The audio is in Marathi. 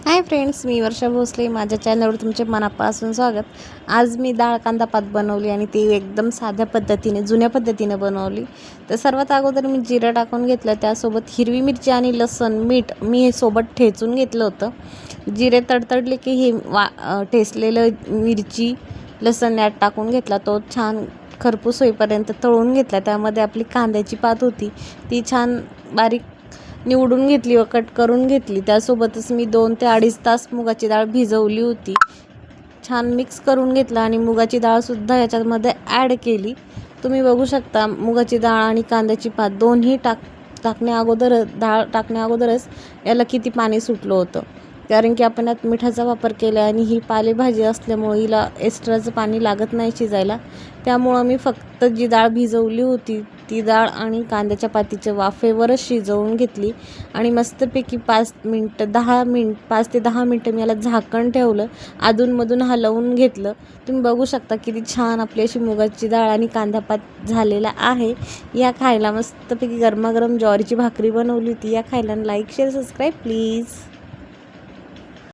हाय फ्रेंड्स, मी वर्षा भोसले. माझ्या चॅनलवर तुमचे मनापासून स्वागत. आज मी डाळ कांदा पात बनवली आणि ती एकदम साध्या पद्धतीने, जुन्या पद्धतीने बनवली. तर सर्वात अगोदर मी जिरं टाकून घेतलं, त्यासोबत हिरवी मिरची आणि लसूण, मीठ मी हे सोबत ठेचून घेतलं होतं. जिरे तडतडले की हे ठेचलेलं मिरची, लसूण यात टाकून घेतला. तो छान खरपूस होईपर्यंत तळून घेतला. त्यामध्ये आपली कांद्याची पात होती, ती छान बारीक निवडून घेतली व कट करून घेतली. त्यासोबतच मी 2 ते 2.5 तास मुगाची डाळ भिजवली होती. छान मिक्स करून घेतलं आणि मुगाची डाळसुद्धा याच्यामध्ये ॲड केली. तुम्ही बघू शकता मुगाची डाळ आणि कांद्याची पात दोन्ही डाळ टाकण्याअगोदरच याला किती पाणी सुटलं होतं. कारण की आपण यात मिठाचा वापर केला आणि ही पालेभाजी असल्यामुळे हिला एक्स्ट्राचं पाणी लागत नाही शिजायला. त्यामुळं मी फक्त जी डाळ भिजवली होती ती डाळ आणि कांद्याच्या पातीच्या वाफेवरच शिजवून घेतली आणि मस्तपैकी 5 ते 10 मिनटं मी याला झाकण ठेवलं. अधूनमधून हलवून घेतलं. तुम्ही बघू शकता किती छान आपली अशी मुगाची डाळ आणि कांदा पात झालेला आहे. या खायला मस्तपैकी गरमागरम ज्वारीची भाकरी बनवली होती. या खायला. Like, share, subscribe please.